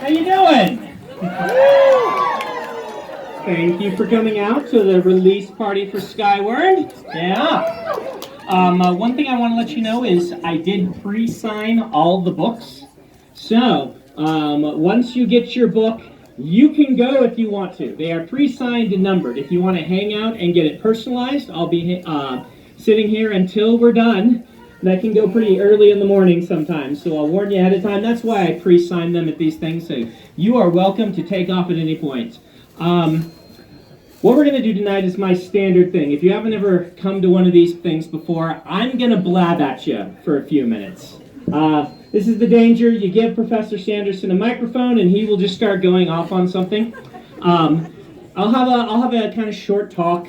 How you doing? Thank you for coming out to the release party for Skyward. Yeah. One thing I want to let you know is I did pre-sign all the books. So, once you get your book, you can go if you want to. They are pre-signed and numbered. If you want to hang out and get it personalized, I'll be sitting here until we're done. That can go pretty early in the morning sometimes, so I'll warn you ahead of time. That's why I pre-sign them at these things, so you are welcome to take off at any point. What we're going to do tonight is my standard thing. If you haven't ever come to one of these things before, I'm going to blab at you for a few minutes. This is the danger. You give Professor Sanderson a microphone, and he will just start going off on something. I'll have a kind of short talk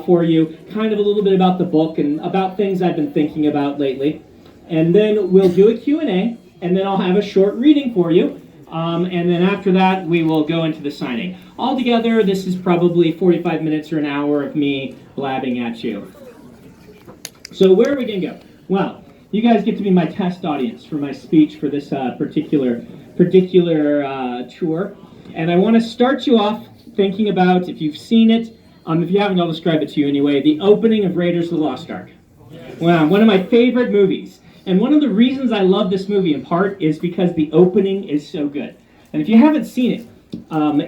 for you, kind of a little bit about the book and about things I've been thinking about lately. And then we'll do a Q&A, and then I'll have a short reading for you. And then after that, we will go into the signing. Altogether, this is probably 45 minutes or an hour of me blabbing at you. So where are we going to go? Well, you guys get to be my test audience for my speech for this particular tour. And I want to start you off thinking about, if you've seen it, if you haven't, I'll describe it to you anyway, the opening of Raiders of the Lost Ark. Wow, one of my favorite movies. And one of the reasons I love this movie in part is because the opening is so good. And if you haven't seen it,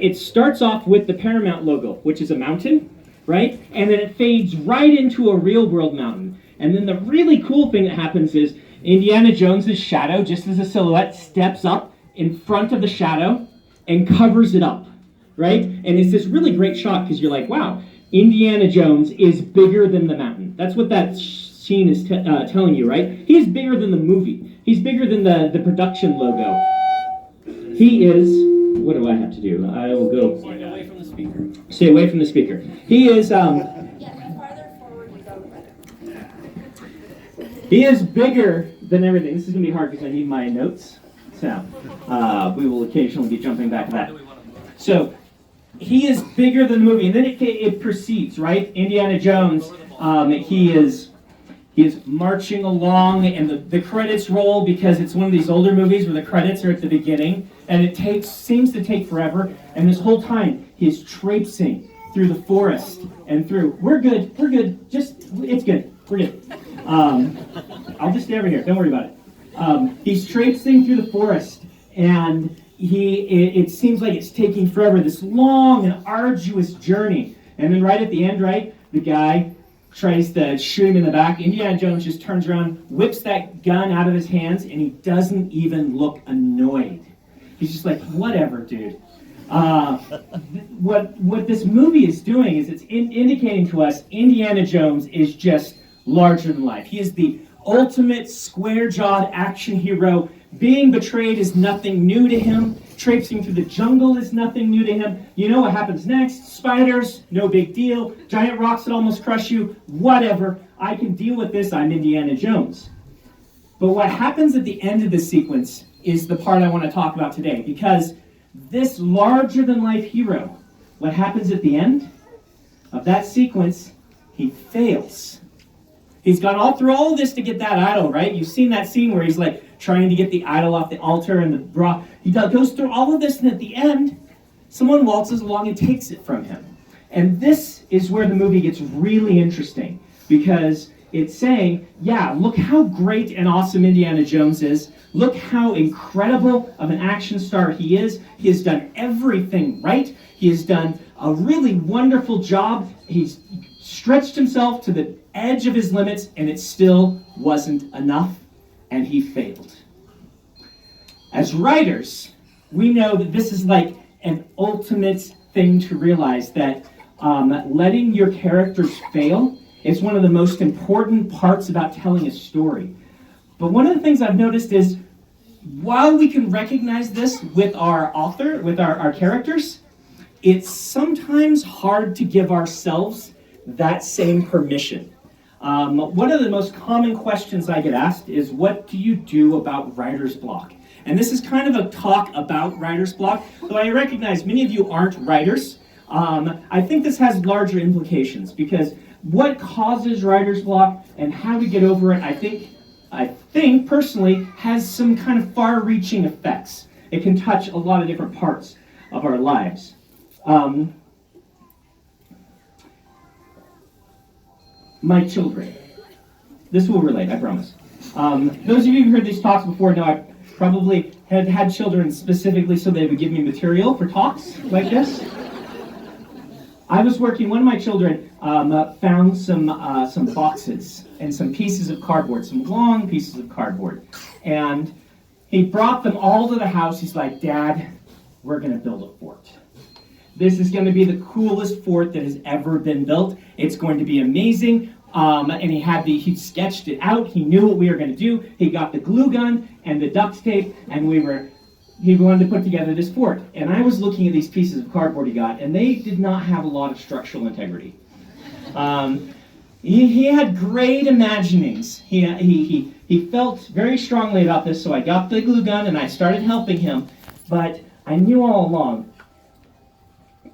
it starts off with the Paramount logo, which is a mountain, right? And then it fades right into a real-world mountain. And then the really cool thing that happens is Indiana Jones's shadow, just as a silhouette, steps up in front of the shadow and covers it up, right? And it's this really great shot because you're like, wow, Indiana Jones is bigger than the mountain. That's what that scene is telling you, right? He's bigger than the movie. He's bigger than the production logo. He is, what do I have to do? I will go. Stay away from the speaker. Stay away from the speaker. He is, farther forward you go, better. He is bigger than everything. This is going to be hard because I need my notes. So, we will occasionally be jumping back to that. So, he is bigger than the movie. And then it proceeds, right? Indiana Jones, he is marching along, and the credits roll because it's one of these older movies where the credits are at the beginning, and it seems to take forever. And this whole time, he's traipsing through the forest and through. We're good. It's good. We're good. I'll just stay over here. Don't worry about it. He's traipsing through the forest, and it seems like it's taking forever. This long and arduous journey, and then right at the end, right, the guy tries to shoot him in the back. Indiana Jones just turns around, whips that gun out of his hands, and he doesn't even look annoyed. He's just like, whatever, dude. What this movie is doing is it's indicating to us Indiana Jones is just larger than life. He is the ultimate square-jawed action hero. Being betrayed is nothing new to him. Traipsing through the jungle is nothing new to him. You know what happens next? Spiders, no big deal. Giant rocks that almost crush you, whatever. I can deal with this, I'm Indiana Jones. But what happens at the end of this sequence is the part I want to talk about today, because this larger-than-life hero, what happens at the end of that sequence, he fails. He's gone all through all of this to get that idol, right? You've seen that scene where he's like trying to get the idol off the altar and the rock. He goes through all of this, and at the end, someone waltzes along and takes it from him. And this is where the movie gets really interesting, because it's saying, yeah, look how great and awesome Indiana Jones is. Look how incredible of an action star he is. He has done everything right. He has done a really wonderful job. He's stretched himself to the edge of his limits, and it still wasn't enough, and he failed. As writers, we know that this is like an ultimate thing to realize, that letting your characters fail is one of the most important parts about telling a story. But one of the things I've noticed is, while we can recognize this with our author, with our characters, it's sometimes hard to give ourselves that same permission. One of the most common questions I get asked is, what do you do about writer's block? And this is kind of a talk about writer's block, though I recognize many of you aren't writers. I think this has larger implications, because what causes writer's block and how to get over it, I think personally, has some kind of far-reaching effects. it can touch a lot of different parts of our lives. My children. This will relate, I promise. Those of you who've heard these talks before know I probably had children specifically so they would give me material for talks like this. I was working, one of my children found some boxes and some pieces of cardboard, some long pieces of cardboard. And he brought them all to the house. He's like, Dad, we're going to build a fort. This is going to be the coolest fort that has ever been built. It's going to be amazing. And he sketched it out. He knew what we were going to do. He got the glue gun and the duct tape, and he wanted to put together this fort. And I was looking at these pieces of cardboard he got, and they did not have a lot of structural integrity. He had great imaginings. He felt very strongly about this, so I got the glue gun and I started helping him. But I knew all along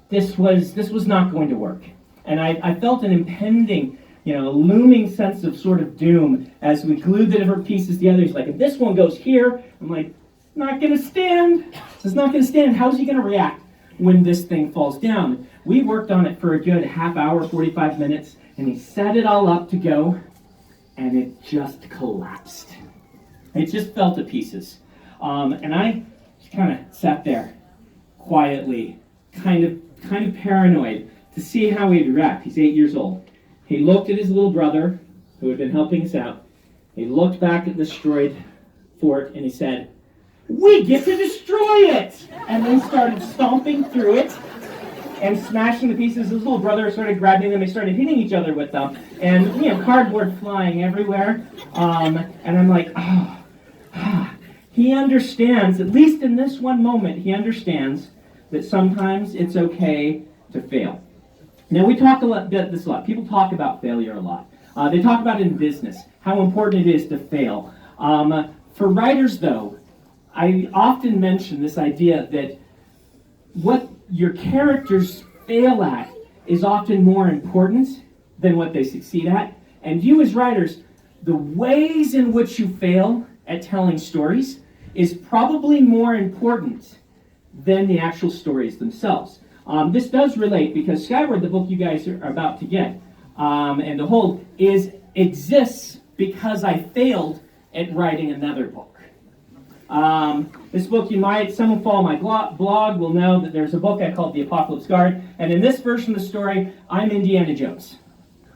this was not going to work. And I felt an impending, looming sense of sort of doom as we glued the different pieces together. He's like, if this one goes here, I'm like, not going to stand. It's not going to stand. How's he going to react when this thing falls down? We worked on it for a good half hour, 45 minutes, and he set it all up to go, and it just collapsed. It just fell to pieces. And I just kind of sat there quietly, kind of paranoid to see how he'd react. He's 8 years old. He looked at his little brother, who had been helping us out. He looked back at the destroyed fort, and he said, "We get to destroy it!" And then started stomping through it and smashing the pieces. His little brother started grabbing them. They started hitting each other with them. And, cardboard flying everywhere. And I'm like, he understands, at least in this one moment, he understands that sometimes it's okay to fail. Now, we talk about this a lot. People talk about failure a lot. They talk about it in business, how important it is to fail. For writers, though, I often mention this idea that what your characters fail at is often more important than what they succeed at. And you as writers, the ways in which you fail at telling stories is probably more important than the actual stories themselves. This does relate because Skyward, the book you guys are about to get, and the whole, exists because I failed at writing another book. This book, someone who follow my blog will know that there's a book I called The Apocalypse Guard, and in this version of the story, I'm Indiana Jones.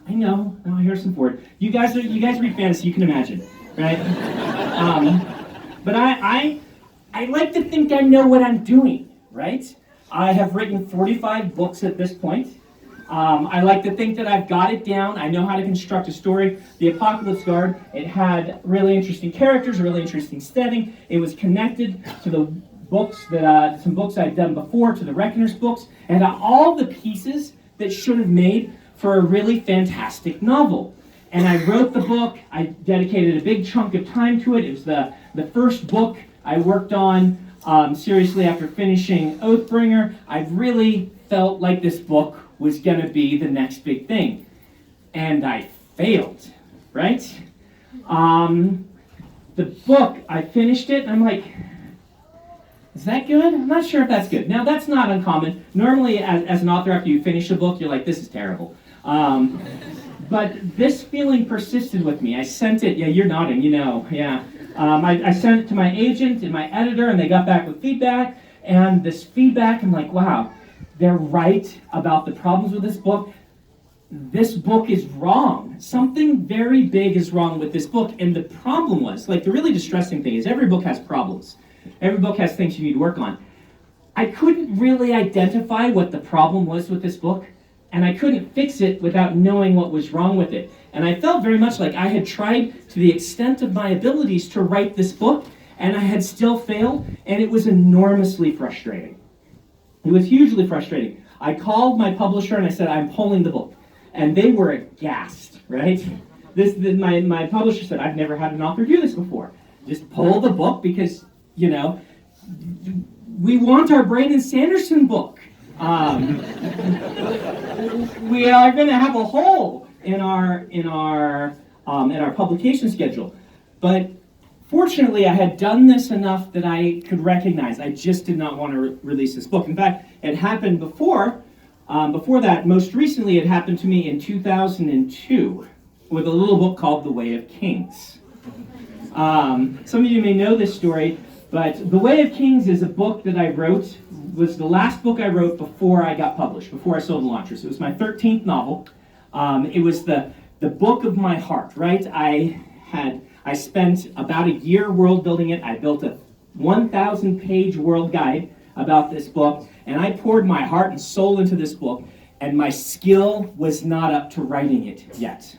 I know, Harrison Ford. You guys read fantasy, you can imagine, right? But I like to think I know what I'm doing, right? I have written 45 books at this point. I like to think that I've got it down. I know how to construct a story. The Apocalypse Guard, it had really interesting characters, a really interesting setting. It was connected to the books some books I'd done before, to the Reckoner's books, and all the pieces that should have made for a really fantastic novel. And I wrote the book. I dedicated a big chunk of time to it. It was the first book I worked on seriously after finishing Oathbringer. I really felt like this book was going to be the next big thing. And I failed, right? The book, I finished it, and I'm like, is that good? I'm not sure if that's good. Now, that's not uncommon. Normally, as an author, after you finish a book, you're like, this is terrible. But this feeling persisted with me. I sent it, you're nodding, yeah. I sent it to my agent and my editor, and they got back with feedback. And this feedback, I'm like, wow, they're right about the problems with this book. This book is wrong. Something very big is wrong with this book. And the problem was, the really distressing thing is every book has problems. Every book has things you need to work on. I couldn't really identify what the problem was with this book, and I couldn't fix it without knowing what was wrong with it. And I felt very much like I had tried to the extent of my abilities to write this book, and I had still failed, and it was enormously frustrating. It was hugely frustrating. I called my publisher and I said, I'm pulling the book. And they were aghast, right? My publisher said, I've never had an author do this before. Just pull the book because, we want our Brandon Sanderson book. We are going to have a hole in our publication schedule. But Fortunately, I had done this enough that I could recognize. I just did not want to release this book. In fact, it happened before. Before that, most recently, it happened to me in 2002 with a little book called The Way of Kings. Some of you may know this story, but The Way of Kings is a book that I wrote, was the last book I wrote before I got published, before I sold Elantris. It was my 13th novel. It was the book of my heart, right? I spent about a year world building it. I built a 1,000-page world guide about this book, and I poured my heart and soul into this book, and my skill was not up to writing it yet.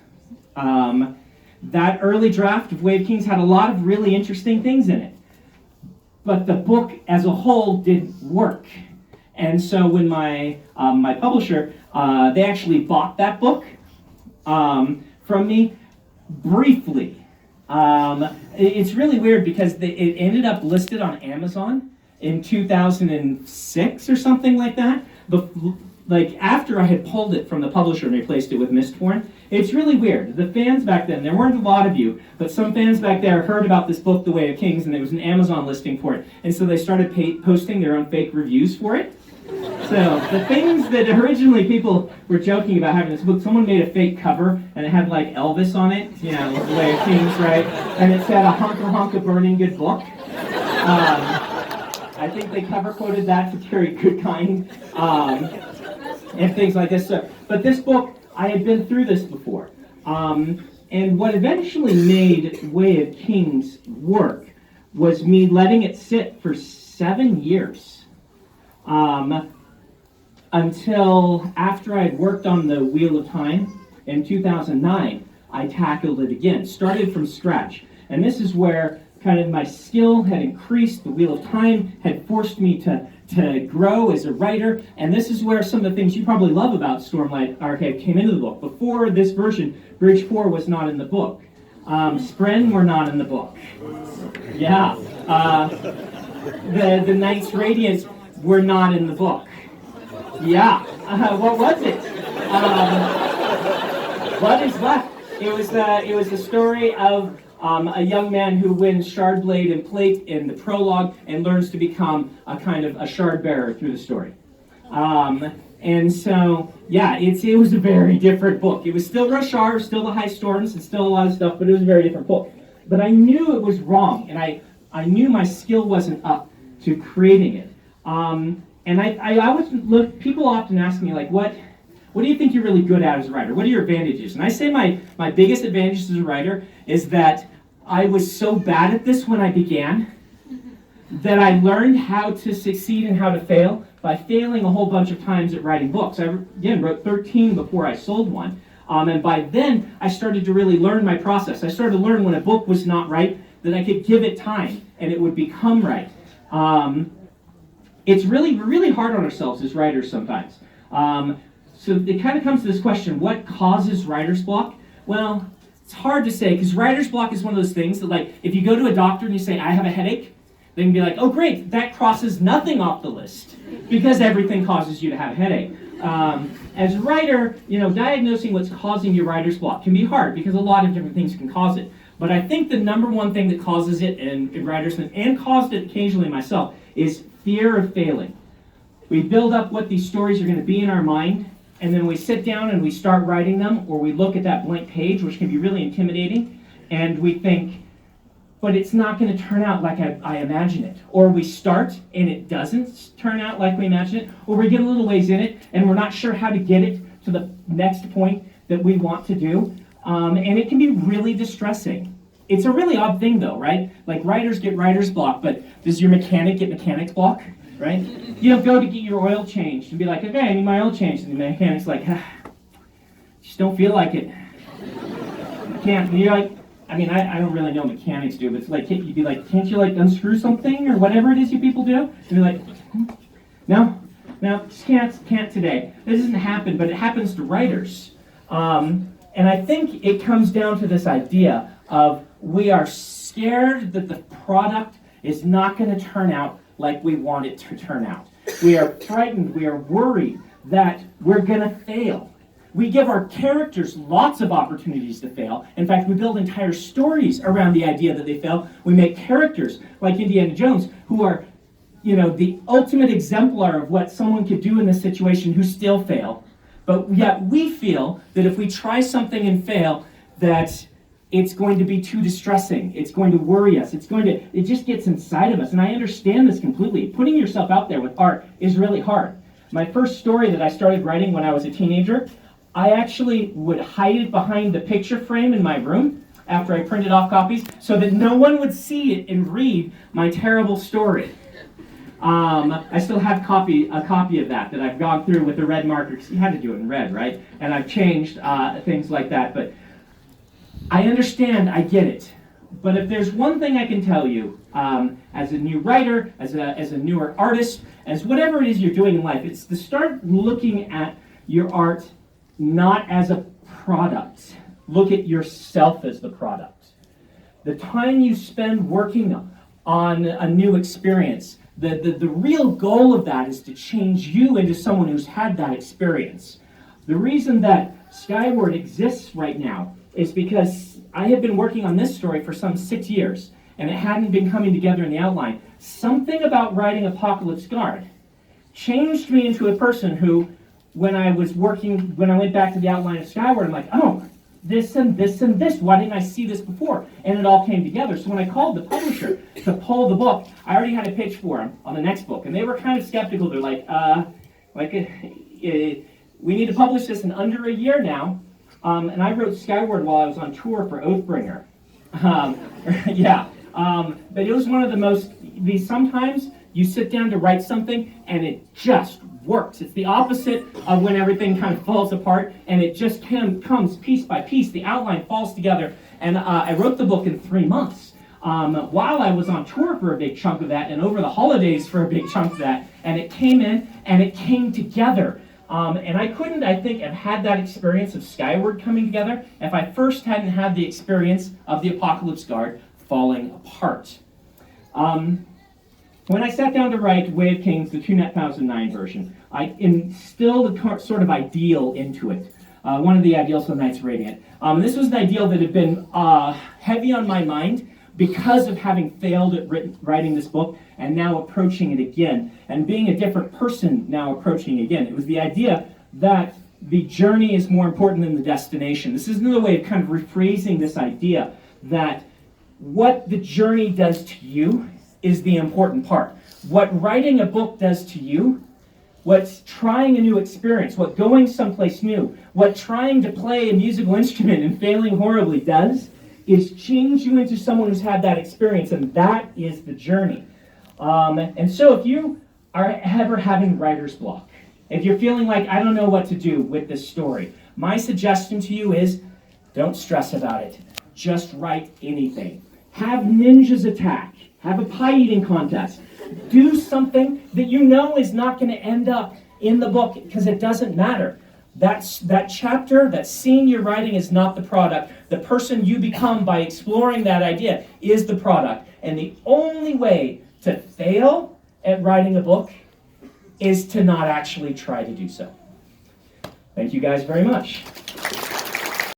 That early draft of Way of Kings had a lot of really interesting things in it, but the book as a whole didn't work. And so when my publisher, they actually bought that book from me briefly. It's really weird because it ended up listed on Amazon in 2006 or something like that. Like after I had pulled it from the publisher and replaced it with Mistborn. It's really weird. The fans back then, there weren't a lot of you, but some fans back there heard about this book, The Way of Kings, and there was an Amazon listing for it. And so they started posting their own fake reviews for it. So the things that originally people were joking about having this book, someone made a fake cover and it had like Elvis on it, you know, The Way of Kings, right? And it said, "A honka honka burning good book." I think they cover quoted that to Terry Goodkind and things like this. So, but this book, I had been through this before. And what eventually made Way of Kings work was me letting it sit for 7 years. Until after I had worked on the Wheel of Time in 2009, I tackled it again, started from scratch. And this is where kind of my skill had increased, the Wheel of Time had forced me to grow as a writer, and this is where some of the things you probably love about Stormlight Archive came into the book. Before this version, Bridge 4 was not in the book. Spren were not in the book. Yeah. The Knights Radiant were not in the book. Yeah. What was it? What is left? It was the story of a young man who wins Shardblade and Plate in the prologue and learns to become a kind of a shard bearer through the story. And so, yeah, it was a very different book. It was still Roshar, still the High Storms, and still a lot of stuff, but it was a very different book. But I knew it was wrong, and I knew my skill wasn't up to creating it. And I always look, people often ask me, like, what do you think you're really good at as a writer? What are your advantages? And I say my biggest advantage as a writer is that I was so bad at this when I began that I learned how to succeed and how to fail by failing a whole bunch of times at writing books. I, again, wrote 13 before I sold one. And by then, I started to really learn my process. I started to learn when a book was not right, that I could give it time and it would become right. It's really, really hard on ourselves as writers sometimes. So it kind of comes to this question, what causes writer's block? Well, it's hard to say, because writer's block is one of those things that, like, if you go to a doctor and you say, "I have a headache," they can be like, "Oh, great, that crosses nothing off the list," because everything causes you to have a headache. As a writer, diagnosing what's causing your writer's block can be hard, because a lot of different things can cause it. But I think the number one thing that causes it in writers, and caused it occasionally myself, is fear of failing. We build up what these stories are going to be in our mind, and then we sit down and we start writing them, or we look at that blank page, which can be really intimidating, and we think, but it's not going to turn out like I imagine it. Or we start and it doesn't turn out like we imagine it, or we get a little ways in it and we're not sure how to get it to the next point that we want to do. And it can be really distressing. It's a really odd thing though, right? Like writers get writer's block, but does your mechanic get mechanic's block, right? You don't go to get your oil changed and be like, "Okay, I need my oil changed." And the mechanic's like, "Just don't feel like it. I can't." And you're like, I don't really know what mechanics do, but it's like, you'd be like, "Can't you like unscrew something?" or whatever it is you people do. And you're like, No, just can't today. This doesn't happen, but it happens to writers. And I think it comes down to this idea of we are scared that the product is not going to turn out like we want it to turn out. We are frightened, we are worried that we're going to fail. We give our characters lots of opportunities to fail. In fact, we build entire stories around the idea that they fail. We make characters like Indiana Jones who are, the ultimate exemplar of what someone could do in this situation who still fail. But yet we feel that if we try something and fail, that it's going to be too distressing. It's going to worry us. It just gets inside of us. And I understand this completely. Putting yourself out there with art is really hard. My first story that I started writing when I was a teenager, I actually would hide it behind the picture frame in my room after I printed off copies so that no one would see it and read my terrible story. I still have a copy of that I've gone through with the red marker, because you had to do it in red, right? And I've changed things like that. But I understand, I get it. But if there's one thing I can tell you, as a new writer, as a newer artist, as whatever it is you're doing in life, it's to start looking at your art not as a product. Look at yourself as the product. The time you spend working on a new experience, the real goal of that is to change you into someone who's had that experience. The reason that Skyward exists right now is because I have been working on this story for some 6 years, and it hadn't been coming together in the outline. Something about writing Apocalypse Guard changed me into a person who, when I went back to the outline of Skyward, I'm like, oh, this and this and this. Why didn't I see this before? And it all came together. So when I called the publisher to pull the book, I already had a pitch for them on the next book. And they were kind of skeptical. They're like, we need to publish this in under a year now. And I wrote Skyward while I was on tour for Oathbringer. But it was one of the most, sometimes you sit down to write something and it just works. It's the opposite of when everything kind of falls apart, and it just comes piece by piece. The outline falls together, and I wrote the book in 3 months. While I was on tour for a big chunk of that, and over the holidays for a big chunk of that, and it came in, and it came together. And I couldn't, I think, have had that experience of Skyward coming together if I first hadn't had the experience of the Apocalypse Guard falling apart. When I sat down to write Way of Kings, the 2009 version, I instilled a sort of ideal into it. One of the ideals of Knights Radiant. This was an ideal that had been heavy on my mind because of having failed at writing this book and now approaching it again, and being a different person now approaching it again. It was the idea that the journey is more important than the destination. This is another way of kind of rephrasing this idea that what the journey does to you is the important part. What writing a book does to you, what's trying a new experience, what going someplace new, what trying to play a musical instrument and failing horribly does, is change you into someone who's had that experience, and that is the journey. And so if you are ever having writer's block, if you're feeling like, I don't know what to do with this story, my suggestion to you is, don't stress about it. Just write anything. Have ninjas attack. Have a pie eating contest. Do something that you know is not going to end up in the book, because it doesn't matter. That chapter, that scene you're writing is not the product. The person you become by exploring that idea is the product. And the only way to fail at writing a book is to not actually try to do so. Thank you guys very much.